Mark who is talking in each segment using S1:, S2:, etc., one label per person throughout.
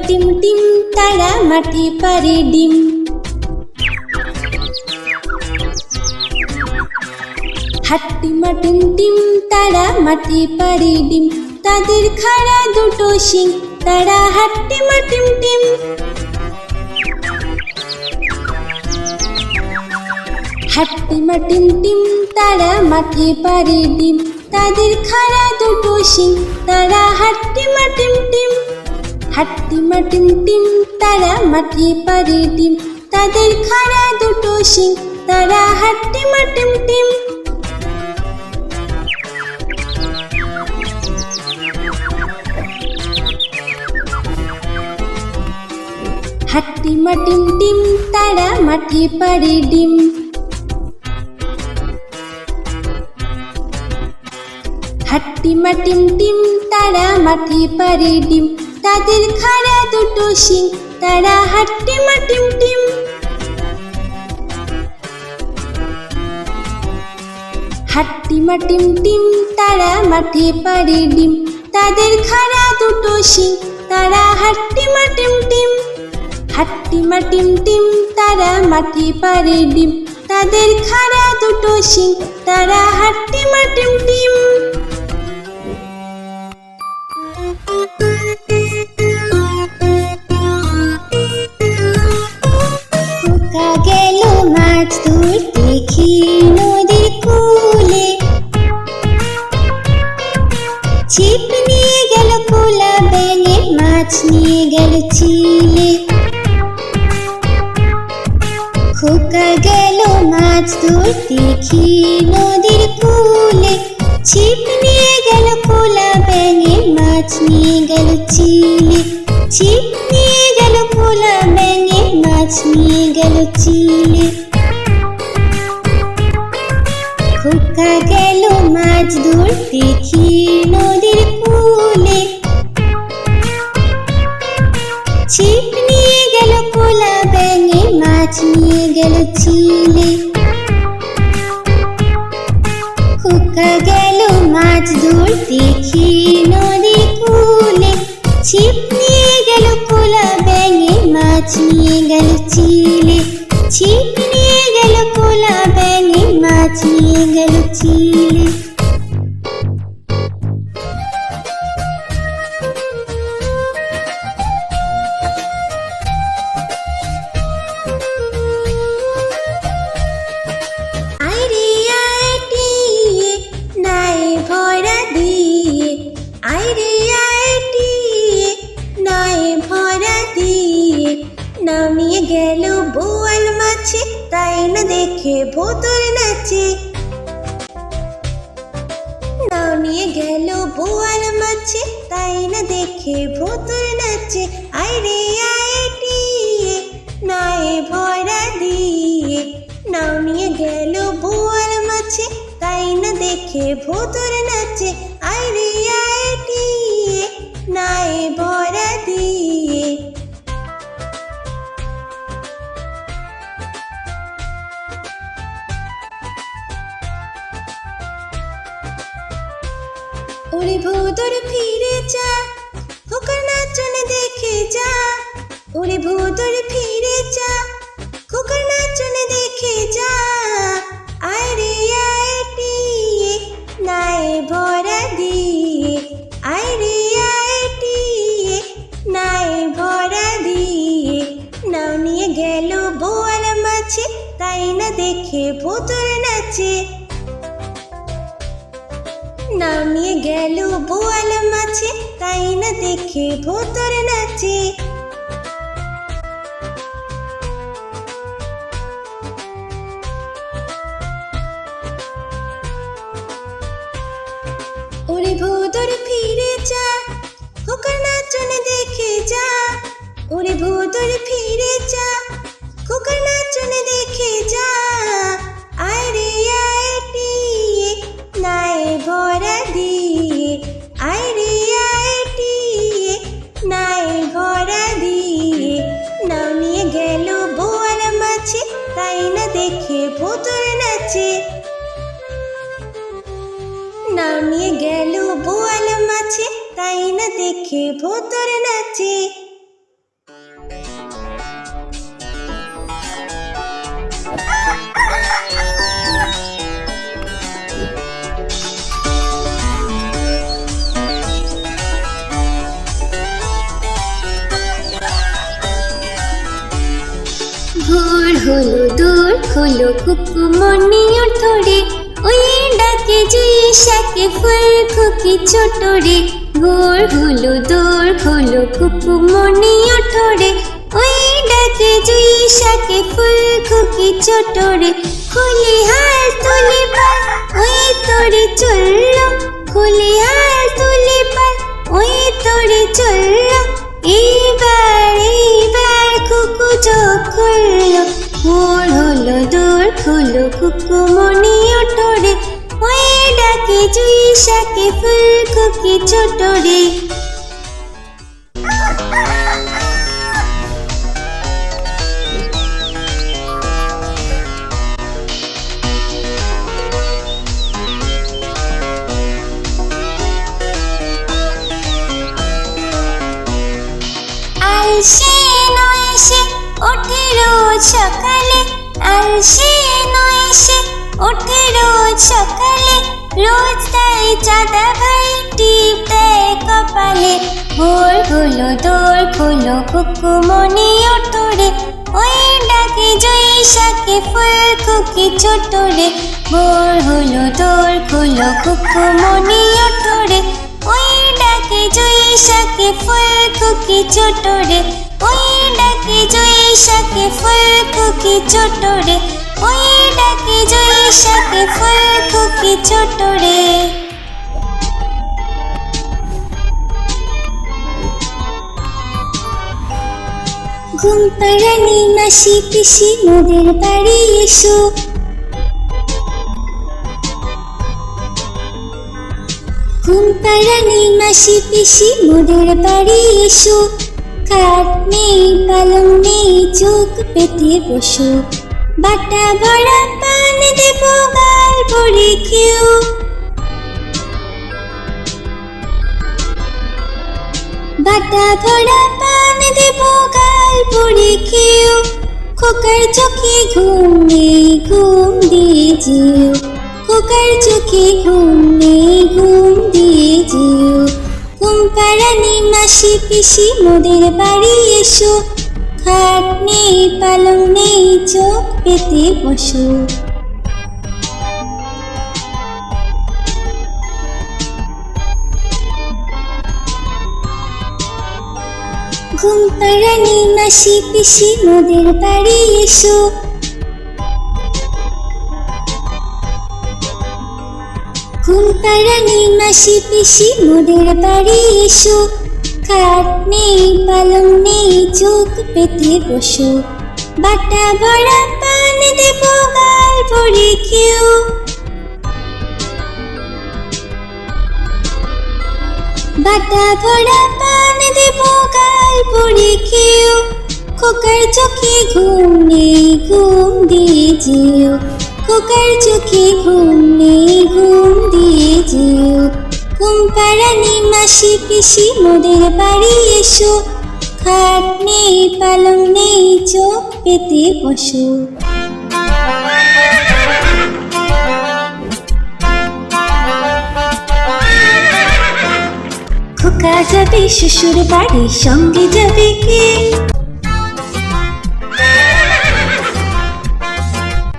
S1: Team team তারা মাঠে পারে ডিম। হাট্টিমা টিম টিম তারা মাঠে পারে ডিম, তাদের খাড়া দুটো শিং, তারা হাট্টিমা টিম টিম। হাট্টিমা টিম টিম তারা মাঠে পারে ডিম, তাদের খাড়া দুটো শিং, তারা হাট্টিমা টিম টিম। হাট্টিমা টিম টিম তারা মাঠে পারে ডিম, তাদের খাড়া দুটো শিং, তারা হাট্টিমা টিম টিম। হাট্টিমা টিম টিম তারা মাঠে পারে ডিম। হাট্টিমা টিম টিম তারা মাঠে পারে ডিম, তাদের খাড়া দুটো শিং, তারা হাট্টিমা টিম টিম। হাট্টিমা টিম টিম তারা মাঠে পারে ডিম, তাদের খাড়া দুটো শিং, তারা হাট্টিমা টিম টিম। হাট্টিমা টিম টিম তারা মাঠে পারে ডিম, তাদের খাড়া দুটো শিং, তারা হাট্টিমা টিম টিম। খোকা গেল মাছ ধরতে ক্ষীর নদীর কূলে, ছিপ নিয়ে গেল কোলা ব্যাঙে, মাছ নিয়ে গেল চিলে। খোকা গেল মাছ ধরতে ক্ষীর নদীর কূলে, ছিপ নিয়ে গেল কোলা ব্যাঙে, মাছ নিয়ে গেল চিলে। ছিপ নিয়ে গেল কোলা ব্যাঙে, মাছ নিয়ে গেল চিলে। খোকা গেল মাছ ধরতে ক্ষীর নদীর কূলে, ছিপ নিয়ে গেল কোলা ব্যাঙে, মাছ নিয়ে গেল চিলে। খোকা গেল মাছ ধরতে ক্ষীর নদীর কূলে, ছিপ নিয়ে গেল কোলা ব্যাঙে, মাছ নিয়ে গেল চিলে। ছিপ নিয়ে গেল কোলা ব্যাঙে, মাছ নিয়ে গেল চিলে। আইরে আইটিয়ে নাই ভরা দিয়ে, আইরে আইটিয়ে নাই ভরা দিয়ে, নামিয়ে গেল বোয়াল মাছে, তাই না দেখে ভোতর নাচে। নামিয়ে গেল বোয়াল মাছে, তাই না দেখে ভোতর নাচে। আইরে আইটিয়ে নাই ভরা দিয়ে, নামিয়ে গেল বোয়াল মাছে, তাই না দেখে ভোতর নাচে। আইরে আইটিয়ে নাই ভরা দিয়ে। ওরে ভোতর ফিরে যা, খোকার নাচন দেখে যা। ওরে ভোতর ফিরে যা, খোকার নাচন দেখে যা। আইরে আইটিয়ে নাই ভরা দিয়ে, আইরে আইটিয়ে নাই ভরা দিয়ে, নাও নিয়ে গেল বোয়াল মাছে, তাই না দেখে ভোতর নাচে। নামিয়ে গেল বোয়াল মাছে, তাই না দেখে ভোতর নাচে। ওরে ভোতর ফিরে যা, খোকার নাচন দেখে যা। ওরে ভোতর ফিরে যা, খোকার নাচন দেখে যা। আইরে আইটিয়ে নাই ভরা দিয়ে, আইরে আইটিয়ে নাই ভরা দিয়ে, নাও নিয়ে গেল বোয়াল মাছে, তাই না দেখে ভোতর নাচে। নামিয়ে গেল বোয়াল মাছে, তাই না দেখে ভোতর নাচে। খোলো কুকুমনি ওঠরে, ওই ডাকে জুই শাকে ফুল খুকি ছোট রে। ভোর হলো দৌড় খোলো কুকুমনি ওঠরে, ওই ডাকে জুই শাকে ফুল খুকি ছোট রে। খুলি হাল তুলি পাল, ওই তোরে চললো, খুলি হাল তুলি পাল, ওই তোরে চললো। এইবার কুকু চোখ খুললো, ভোর হলো দৌড় খোলো কুকুমনি ওঠরে, ওই ডাকে জুই শাকে ফুল খুকি ছোট রে। আলসে নয় সে ওঠে রোজ সকালে, আলসে নয় সে ওঠে রোজ সকালে। রোজ তাই চাঁদা ভাই টিপ দেয় কপালে। ভোর হলো দৌড় খোলো কুকুমনি ওঠরে, ওই ডাকে জুই শাকে ফুল খুকি ছোট রে। ভোর হলো দৌড় খোলো কুকুমনি ওঠরে, ওই ডাকে জুই শাকে ফুল খুকি ছোট রে। ওই ডাকে জুই শাকে ফুল খুকি ছোট রে, ওই ডাকে জুই শাকে ফুল খুকি ছোট রে। ঘুম পাড়ানি মাসি পিসি মোদের বাড়ি এসো, ঘুম পাড়ানি মাসি পিসি মোদের বাড়ি এসো। খাট নেই পালং নেই চোখ পেতে বসো, বাটা ভরা পান দেব গাল ভরে খেও। বাটা ভরা পান দেব গাল ভরে খেও। খোকার চোখে ঘুম নেই ঘুম দিয়ে যেও, খোকার চোখে ঘুম নেই ঘুম দিয়ে যেও। ঘুম পাড়ানি মাসি পিসি মোদের বাড়ি এসো, খাট নেই পালং নেই চোখ পেতে বসো। ঘুম পাড়ানি মাসি পিসি মোদের বাড়ি এসো, ঘুম পাড়ানি মাসি পিসি মোদের বাড়ি এসো। খাট নেই পালং নেই চোখ পেতে বসো, বাটা ভরা পান দেব গাল ভরে খেও। বাটা ভরা পান দেব গাল ভরে খেও। খোকার চোখে ঘুম নেই ঘুম দিয়ে যেও, খোকার চোখে ঘুম নেই ঘুম দিয়ে যেও। ঘুম পাড়ানি মাসি পিসি মোদের বাড়ি এসো, খাট নেই পালং নেই চোখ পেতে বসো। খোকা যাবে শ্বশুর বাড়ি সঙ্গে যাবে কে,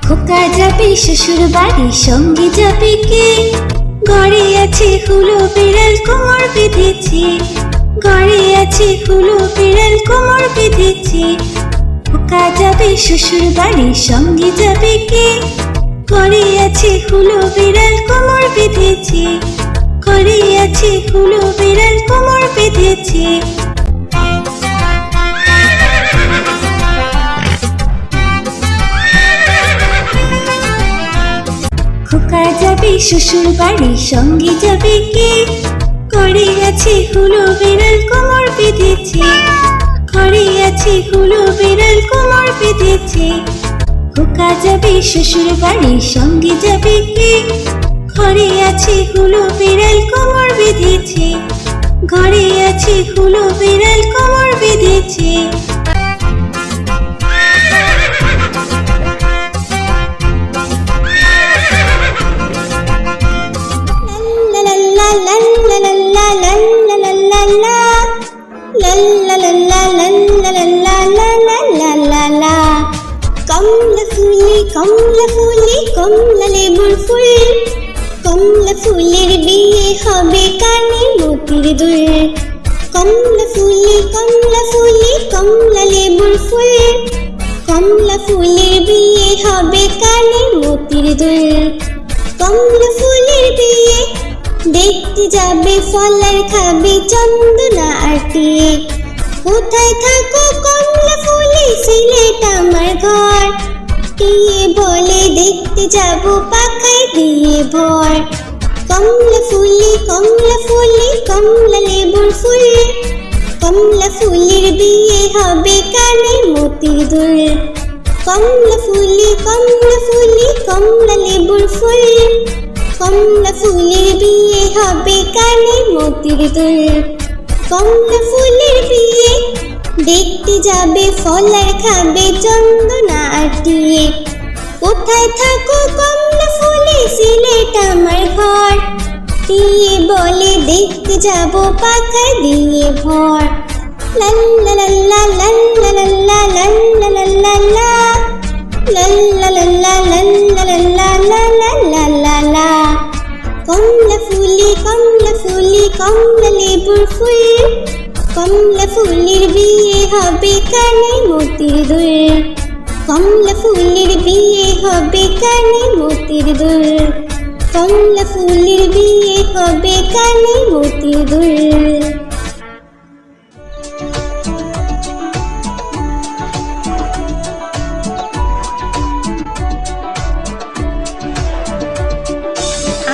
S1: খোকা যাবে শ্বশুর বাড়ি সঙ্গে যাবে কে। ঘরে আছে হুলো বিড়াল কোমর বেঁধেছে, ঘরে আছে হুলো বিড়াল কোমর বেঁধেছে। খোকা যাবে শ্বশুর বাড়ি সঙ্গে যাবে কে। ঘরে আছে হুলো বিড়াল কোমর বেঁধেছে, ঘরে আছে হুলো বিড়াল কোমর বেঁধেছে। খোকা যাবে শ্বশুর বাড়ি সঙ্গে যাবে কে। ঘরে আছে হুলো বিড়াল কোমর বেঁধেছে, ঘরে আছে হুলো বিড়াল কোমর বেঁধেছে। খোকা যাবে শ্বশুর বাড়ি সঙ্গে যাবে কে। ঘরে আছে হুলো বিড়াল কোমর বেঁধেছে, ঘরে আছে হুলো বিড়াল কোমর বেঁধেছে। কমলা ফুলে কমলা লেবুর ফুল, কমলা ফুলের বিয়ে হবে কানে মতির দুল। কমলা ফুলে কমলা লেবুর ফুল, কমলা ফুলের বিয়ে হবে কানে মতির দুল। কমলা ফুলের বিয়ে দেখতে যাবে ফল আর খাবে চন্দনা আর টিয়ে। কোথায় থাকো কমলা ফুলে সিলেট আমার ঘর, টিয়ে বলে দেখতে যাব পাখায় দিয়ে ভর। কমলা ফুলে কমলা লেবুর ফুল, কমলা ফুলের বিয়ে হবে কানে মতির দুল। কমলা ফুলে কমলা লেবুর ফুল, কমলা ফুলের বিয়ে হবে কানে মতির দুল। কমলা ফুলের বিয়ে দেখতে যাবে ফল আর খাবে চন্দনা আর টিয়ে। কোথায় থাকো কমলা ফুলে সিলেট আমার ঘর, টিয়ে বলে দেখতে যাব পাখায় দিয়ে ভর। লাল্লা লাল্লা লাল্লা লাল্লা লাল্লা লাল্লা লা, লাল্লা লাল্লা লাল্লা লাল্লা লাল্লা লা। কমলা ফুলে কমলা লেবুর ফুল, কমলা ফুলের বিয়ে হবে কানে মতির দুল। কমলা ফুলের বিয়ে হবে কানে মতির দুল, কমলা ফুলের বিয়ে হবে কানে মতির দুল।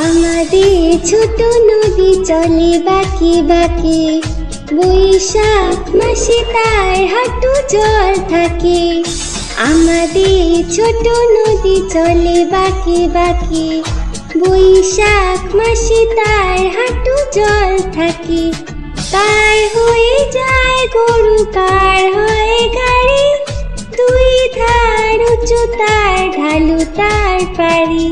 S1: আমাদের ছোট নদী চলে বাঁকে বাঁকে, বৈশাখ মাসে তার হাঁটু জল থাকে। আমাদের ছোট নদী চলে বাঁকে বাঁকে, বৈশাখ মাসে তার হাঁটু জল থাকে। পার হয়ে যায় গরু, পার হয় গাড়ি, দুই ধার উঁচু তার ঢালু তার পারি।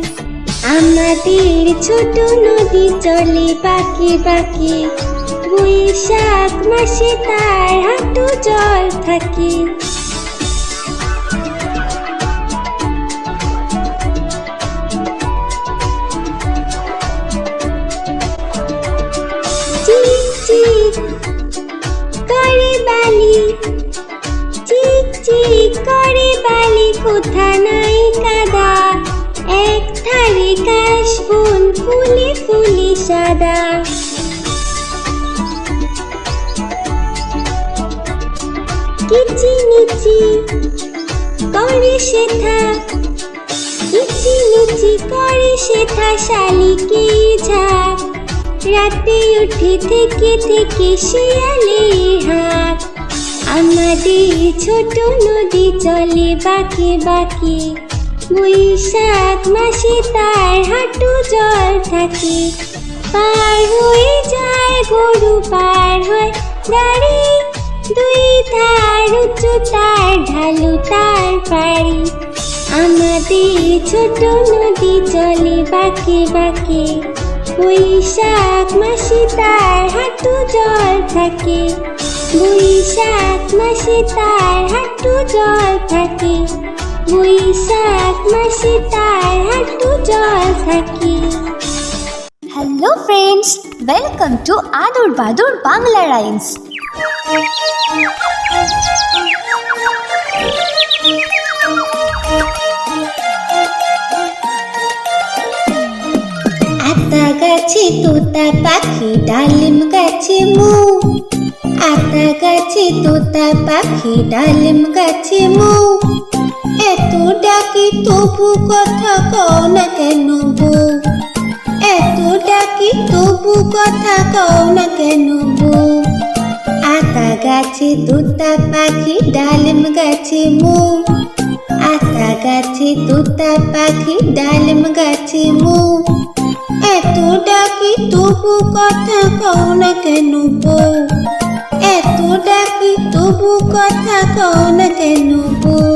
S1: আমাদের ছোট নদী চলে বাঁকে বাঁকে, বৈশাখ মাসে তার হাঁটু জল থাকে। চিক চিক করে বালি, চিক চিক করে বালি, কোথা নাই কাদা, এক ধারে কাশবন ফুলে ফুলে সাদা। কিচিমিচি করে শেঠা, কিচিমিচি করে শেঠা শালিকে ঝাঁক, রাতে উঠে থেকে থেকে শিয়ালে হাঁক। আমাদের ছোট নদী চলে বাঁকে বাঁকে, বৈশাখ মাসে তার হাঁটু জল থাকে। পার হয়ে যায় গরু, পার হয় গাড়ি, দুই ধার উঁচু তার ঢালু তার পারি। আমাদের ছোট নদী চলে বাঁকে বাঁকে, বৈশাখ মাসে তার হাঁটু জল থাকে। বৈশাখ মাসে তার হাঁটু জল থাকে, বৈশাখ মাসে তার হাঁটু জল থাকে।
S2: হ্যালো ফ্রেন্ডস, ওয়েলকাম টু আদুর বাদুর বাংলা রাইমস।
S1: আতা গাছে তোতা পাখি, ডালিম গাছে মৌ, আতা গাছে তোতা পাখি, ডালিম গাছে মৌ। এত ডাকি তবু কথা কও না কেন বউ, এত ডাকি তবু কথা কও না কেন বউ। আতা গাছে তোতা পাখি, ডালিম গাছে মৌ, আতা গাছে তোতা পাখি, ডালিম গাছে মৌ। এত ডাকি তবু কথা কও না কেন বউ, এত ডাকি তবু কথা কও না কেন বউ।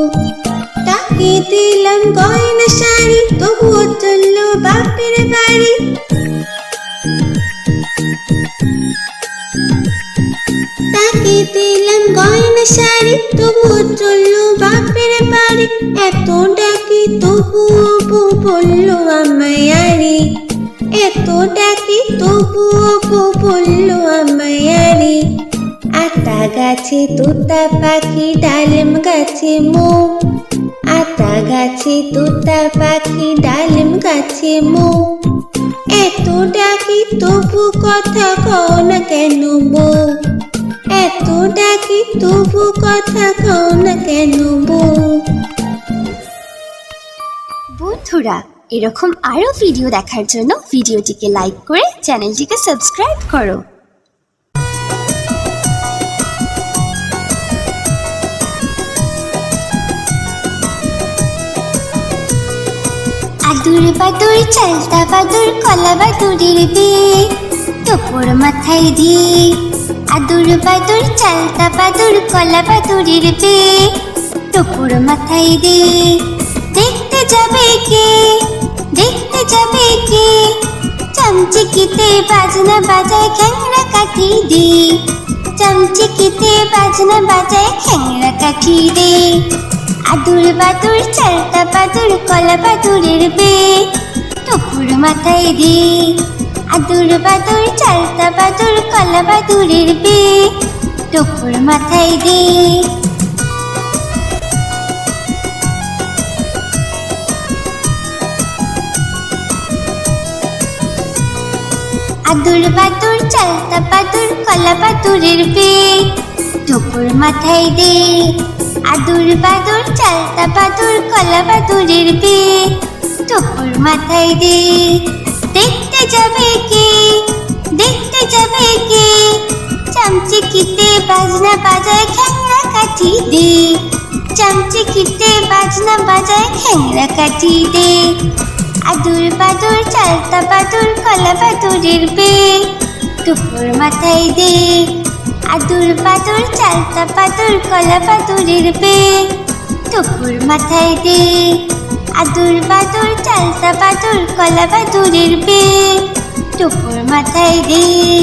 S1: তাকে দিলাম গয়না শাড়ি, তবুও চললো বাপের বাড়ি। তাকে দিলাম গয়না শাড়ি, তবুও চললো বাপের বাড়ি। এত ডাকি তবুও বউ বললো আমায় আরে, এত ডাকি তবুও বউ বললো আমায় আরে। আতা গাছে তোতা পাখি, ডালিম গাছে মৌ। আতা গাছে তোতা পাখি, ডালিম গাছে মৌ। এত ডাকি তবু কথা কও না কেন বউ, এত ডাকি তবু কথা কও না কেন বউ।
S2: বন্ধুরা, এরকম আরও ভিডিও দেখার জন্য ভিডিওটিকে লাইক করে চ্যানেলটিকে সাবস্ক্রাইব করো। আদুর বাদুর চালতা বাদুর কলা বাদুরের বিয়ে টোপর মাথায় দিয়ে। আদুর বাদুর চালতা বাদুর কলা বাদুরের বিয়ে টোপর মাথায় দিয়ে। দেখতে যাবে কে, দেখতে যাবে কে, চামচিকিতে বাজনা বাজায় খ্যাংরা কাঠি দিয়ে। চামচিকিতে বাজনা বাজায় খ্যাংরা কাঠি দিয়ে। আদুর বাদুর চালতা বাদুর কলা বাদুরের বিয়ে টোপর মাথায় দিয়ে। আদুর বাদুর চালতা বাদুর কলা বাদুরের বিয়ে টোপর মাথায় দিয়ে। আদুর বাদুর চালতা বাদুর কলা বাদুরের বিয়ে টোপর মাথায় দিয়ে। আদুর বাদুর চালতা বাদুর কলা বাদুরের বিয়ে টোপর মাথায় দিয়ে। দেখতে যাবে কে, দেখতে যাবে কে, চামচিকিতে বাজনা বাজায় খ্যাংরা কাঠি দিয়ে। চামচিকিতে বাজনা বাজায় খ্যাংরা কাঠি দিয়ে। আদুর বাদুর চালতা বাদুর কলা বাদুরের বিয়ে টোপর মাথায় দিয়ে। আদুর বাদুর চালতা বাদুর কলা বাদুরের বিয়ে টোপর মাথায় দিয়ে। আদুর বাদুর চালতা বাদুর কলা বাদুরের বিয়ে টোপর মাথায় দিয়ে।